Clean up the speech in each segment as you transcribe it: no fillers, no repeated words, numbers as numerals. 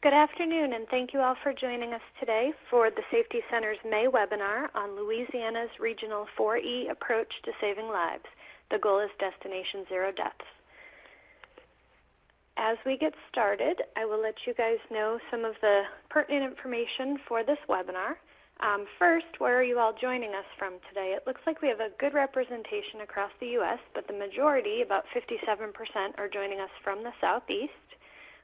Good afternoon, and thank you all for joining us today for the Safety Center's May webinar on Louisiana's Regional 4E Approach to Saving Lives. The goal is Destination Zero Deaths. As we get started, I will let you guys know some of the pertinent information for this webinar. First, where are you all joining us from today? It looks like we have a good representation across the U.S., but the majority, about 57%, are joining us from the Southeast.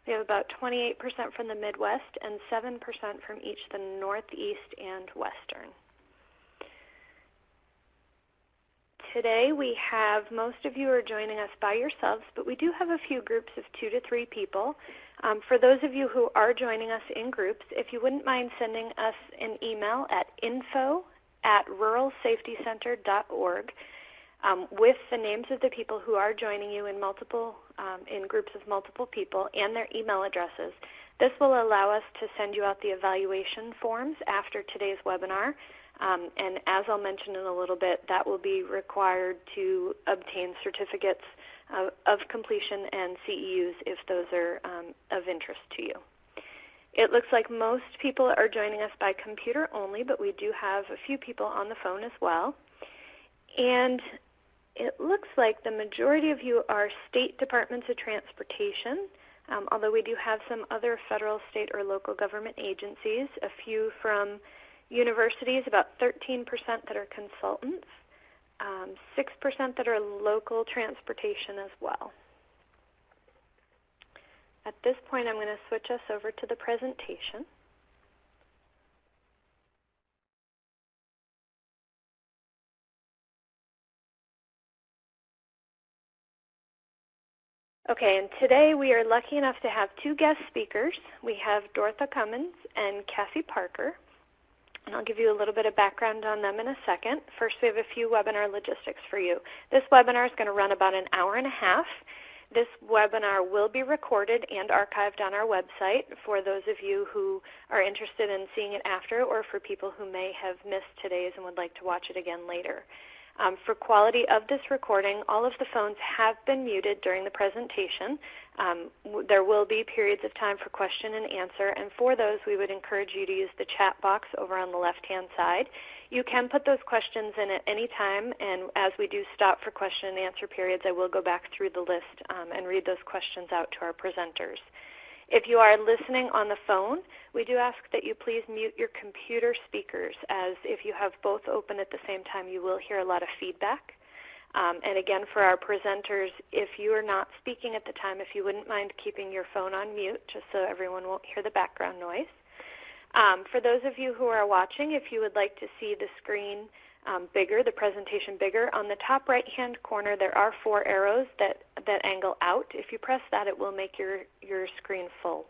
We have about 28% from the Midwest and 7% from each the Northeast and Western. Today we have, most of you are joining us by yourselves, but we do have a few groups of 2 to 3 people. For those of you who are joining us in groups, if you wouldn't mind sending us an email at info@ruralsafetycenter.org with the names of the people who are joining you in groups of multiple people and their email addresses. This will allow us to send you out the evaluation forms after today's webinar. And as I'll mention in a little bit, that will be required to obtain certificates of completion and CEUs if those are of interest to you. It looks like most people are joining us by computer only, but we do have a few people on the phone as well. And it looks like the majority of you are state departments of transportation, although we do have some other federal, state, or local government agencies, a few from universities, about 13% that are consultants, 6% that are local transportation as well. At this point, I'm going to switch us over to the presentation. Okay, and today we are lucky enough to have 2 guest speakers. We have Dortha Cummins and Cassie Parker. And I'll give you a little bit of background on them in a second. First, we have a few webinar logistics for you. This webinar is going to run about an hour and a half. This webinar will be recorded and archived on our website for those of you who are interested in seeing it after, or for people who may have missed today's and would like to watch it again later. For quality of this recording, all of the phones have been muted during the presentation. There will be periods of time for question and answer, and for those, we would encourage you to use the chat box over on the left-hand side. You can put those questions in at any time, and as we do stop for question and answer periods, I will go back through the list and read those questions out to our presenters. If you are listening on the phone, we do ask that you please mute your computer speakers, as if you have both open at the same time, you will hear a lot of feedback. And again, for our presenters, if you are not speaking at the time, if you wouldn't mind keeping your phone on mute, just so everyone won't hear the background noise. For those of you who are watching, if you would like to see the screen bigger, the presentation bigger, on the top right-hand corner there are 4 arrows that angle out. If you press that, it will make your screen full.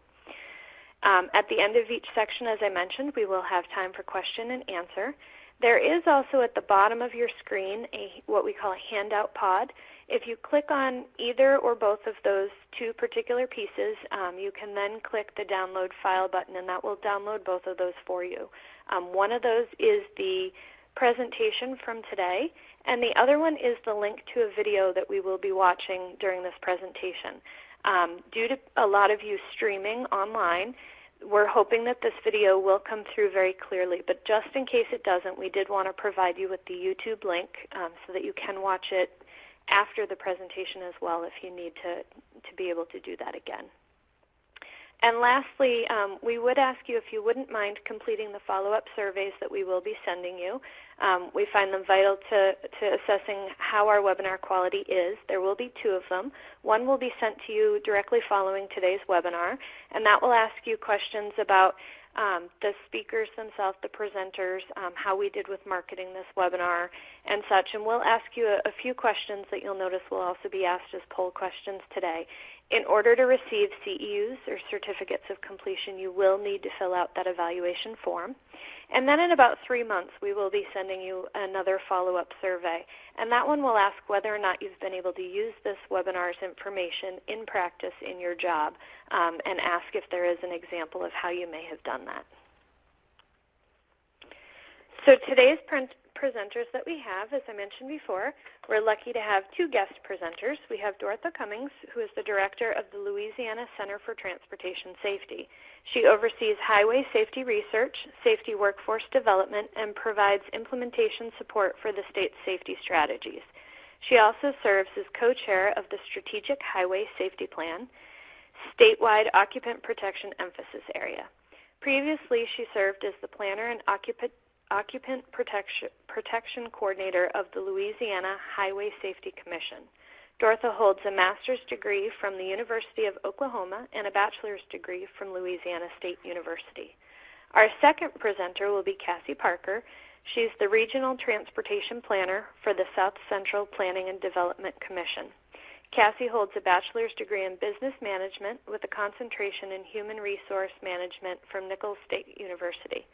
At the end of each section, as I mentioned, we will have time for question and answer. There is also at the bottom of your screen what we call a handout pod. If you click on either or both of those 2 particular pieces, you can then click the download file button, and that will download both of those for you. One of those is the presentation from today, and the other one is the link to a video that we will be watching during this presentation. Due to a lot of you streaming online, we're hoping that this video will come through very clearly, but just in case it doesn't, we did want to provide you with the YouTube link so that you can watch it after the presentation as well if you need to be able to do that again. And lastly, we would ask you if you wouldn't mind completing the follow-up surveys that we will be sending you. We find them vital to assessing how our webinar quality is. There will be 2 of them. One will be sent to you directly following today's webinar, and that will ask you questions about the speakers themselves, the presenters, how we did with marketing this webinar and such. And we'll ask you a few questions that you'll notice will also be asked as poll questions today. In order to receive CEUs or certificates of completion, you will need to fill out that evaluation form. And then in about 3 months, we will be sending you another follow-up survey. And that one will ask whether or not you've been able to use this webinar's information in practice in your job, and ask if there is an example of how you may have done that. So today's presenters that we have, as I mentioned before, we're lucky to have two guest presenters. We have Dortha Cummins, who is the director of the Louisiana Center for Transportation Safety. She oversees highway safety research, safety workforce development, and provides implementation support for the state's safety strategies. She also serves as co-chair of the Strategic Highway Safety Plan, statewide occupant protection emphasis area. Previously, she served as the planner and occupant protection coordinator of the Louisiana Highway Safety Commission. Dortha holds a master's degree from the University of Oklahoma and a bachelor's degree from Louisiana State University. Our second presenter will be Cassie Parker. She's the Regional Transportation Planner for the South Central Planning and Development Commission. Cassie holds a bachelor's degree in business management with a concentration in human resource management from Nicholls State University.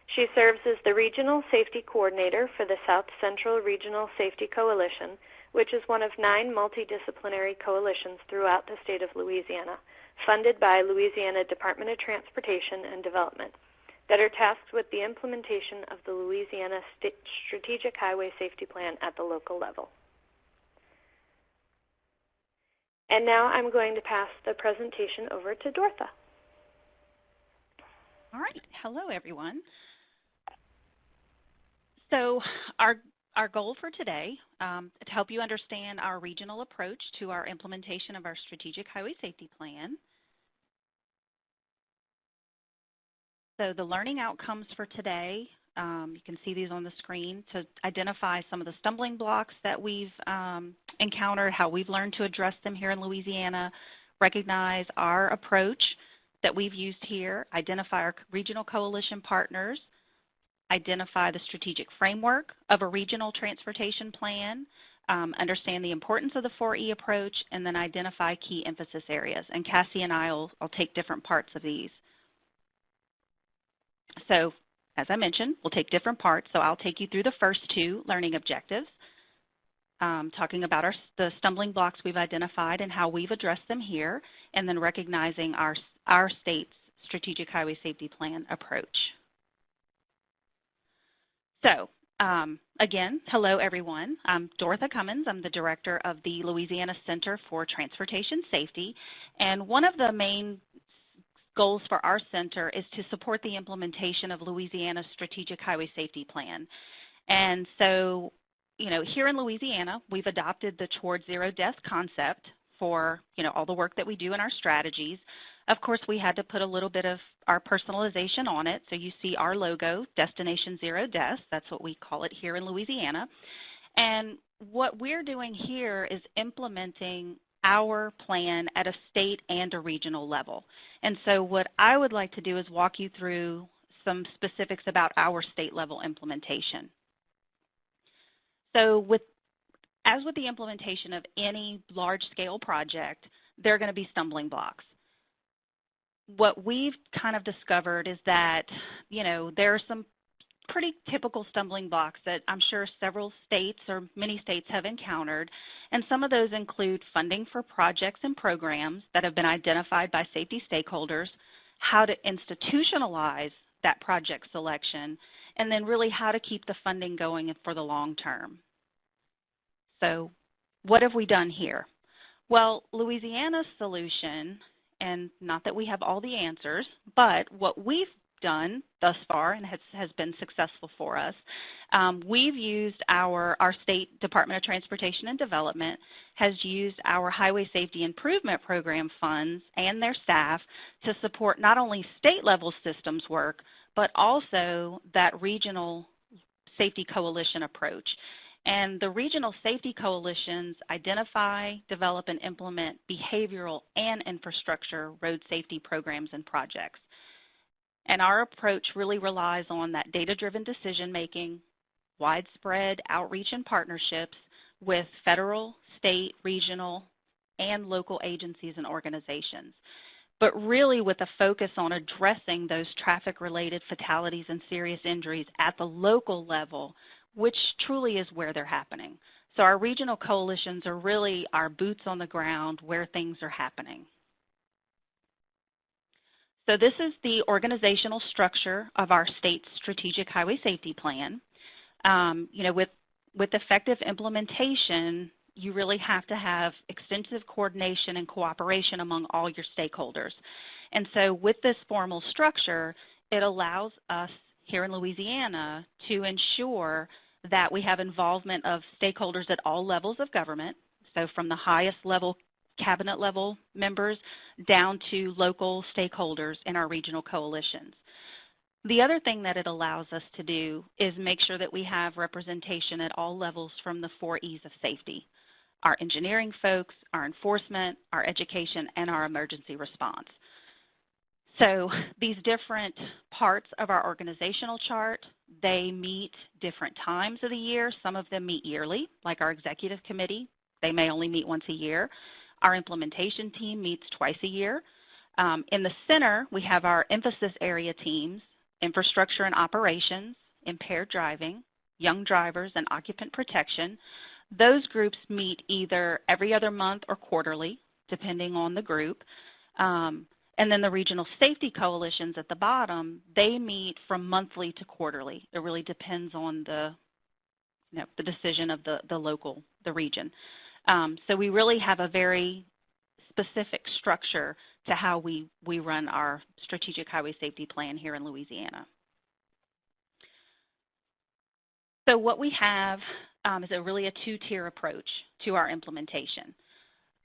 She serves as the Regional Safety Coordinator for the South Central Regional Safety Coalition, which is one of 9 multidisciplinary coalitions throughout the state of Louisiana, funded by Louisiana Department of Transportation and Development, that are tasked with the implementation of the Louisiana Strategic Highway Safety Plan at the local level. And now I'm going to pass the presentation over to Dortha. All right. Hello, everyone. So our goal for today, to help you understand our regional approach to our implementation of our Strategic Highway Safety Plan. So the learning outcomes for today, you can see these on the screen, to identify some of the stumbling blocks that we've encountered, how we've learned to address them here in Louisiana, recognize our approach that we've used here, identify our regional coalition partners, identify the strategic framework of a regional transportation plan, understand the importance of the 4E approach, and then identify key emphasis areas. And Cassie and I will take different parts of these. So as I mentioned, we'll take different parts. So I'll take you through the first 2 learning objectives, talking about the stumbling blocks we've identified and how we've addressed them here, and then recognizing our state's Strategic Highway Safety Plan approach. So again, hello everyone. I'm Dortha Cummins. I'm the director of the Louisiana Center for Transportation Safety, and one of the main goals for our center is to support the implementation of Louisiana's Strategic Highway Safety Plan. And so, here in Louisiana, we've adopted the Towards Zero Death concept for, all the work that we do in our strategies. Of course, we had to put a little bit of our personalization on it. So you see our logo, Destination Zero Death. That's what we call it here in Louisiana. And what we're doing here is implementing our plan at a state and a regional level. And so what I would like to do is walk you through some specifics about our state level implementation. So as with the implementation of any large-scale project, there are going to be stumbling blocks. What we've kind of discovered is that, there are some pretty typical stumbling blocks that I'm sure several states or many states have encountered, and some of those include funding for projects and programs that have been identified by safety stakeholders, how to institutionalize that project selection, and then really how to keep the funding going for the long term. So what have we done here? Well, Louisiana's solution, and not that we have all the answers, but what we've done thus far and has been successful for us, we've used our state Department of Transportation and Development has used our Highway Safety Improvement Program funds and their staff to support not only state level systems work, but also that regional safety coalition approach. And the regional safety coalitions identify, develop, and implement behavioral and infrastructure road safety programs and projects. And our approach really relies on that data-driven decision-making, widespread outreach and partnerships with federal, state, regional, and local agencies and organizations, but really with a focus on addressing those traffic-related fatalities and serious injuries at the local level, which truly is where they're happening. So our regional coalitions are really our boots on the ground where things are happening. So this is the organizational structure of our state's Strategic Highway Safety Plan. With effective implementation, you really have to have extensive coordination and cooperation among all your stakeholders. And so with this formal structure, it allows us here in Louisiana to ensure that we have involvement of stakeholders at all levels of government, so from the highest level, cabinet level members, down to local stakeholders in our regional coalitions. The other thing that it allows us to do is make sure that we have representation at all levels from the 4 E's of safety: our engineering folks, our enforcement, our education, and our emergency response. So these different parts of our organizational chart, they meet different times of the year. Some of them meet yearly, like our executive committee. They may only meet once a year. Our implementation team meets twice a year. In the center, we have our emphasis area teams: infrastructure and operations, impaired driving, young drivers, and occupant protection. Those groups meet either every other month or quarterly, depending on the group. And then the regional safety coalitions at the bottom, they meet from monthly to quarterly. It really depends on the decision of the region. So we really have a very specific structure to how we run our strategic highway safety plan here in Louisiana. So what we have is really a 2-tier approach to our implementation.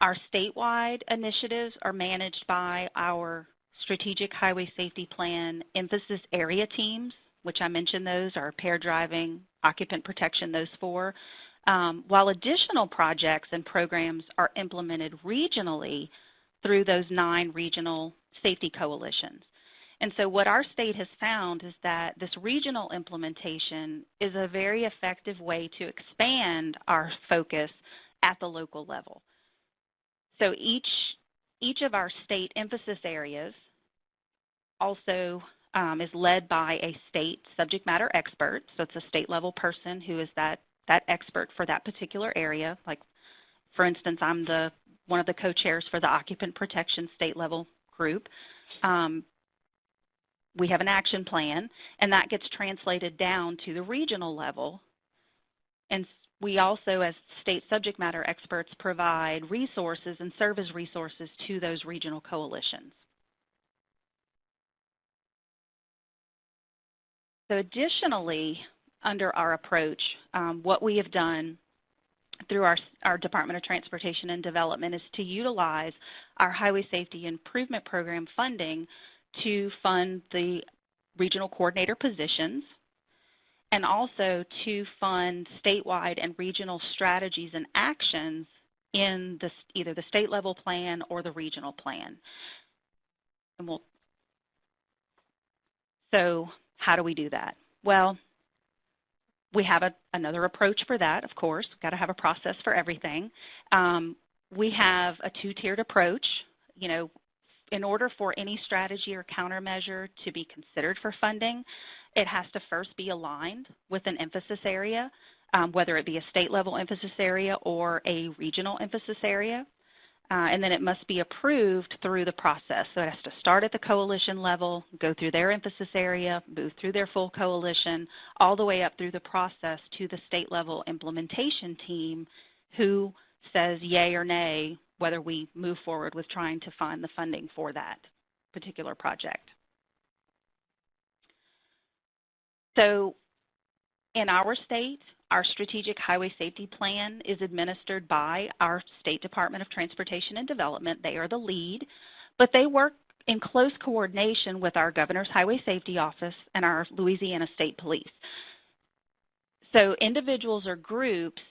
Our statewide initiatives are managed by our strategic highway safety plan emphasis area teams, which I mentioned those are impaired driving, occupant protection, those 4. While additional projects and programs are implemented regionally through those 9 regional safety coalitions. And so what our state has found is that this regional implementation is a very effective way to expand our focus at the local level. So each of our state emphasis areas also is led by a state subject matter expert. So it's a state level person who is that expert for that particular area. Like, for instance, I'm one of the co-chairs for the occupant protection state level group. We have an action plan, and that gets translated down to the regional level. And we also, as state subject matter experts, provide resources and serve as resources to those regional coalitions. So additionally, under our approach, what we have done through our Department of Transportation and Development is to utilize our Highway Safety Improvement Program funding to fund the regional coordinator positions, and also to fund statewide and regional strategies and actions in either the state level plan or the regional plan. And so how do we do that? Well, we have another approach for that, of course. We've got to have a process for everything. We have a 2-tiered approach. In order for any strategy or countermeasure to be considered for funding, it has to first be aligned with an emphasis area, whether it be a state level emphasis area or a regional emphasis area. And then it must be approved through the process. So it has to start at the coalition level, go through their emphasis area, move through their full coalition, all the way up through the process to the state level implementation team who says yay or nay whether we move forward with trying to find the funding for that particular project. So in our state, our strategic highway safety plan is administered by our State Department of Transportation and Development. They are the lead, but they work in close coordination with our Governor's Highway Safety Office and our Louisiana State Police. So individuals or groups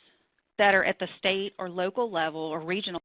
that are at the state or local level or regional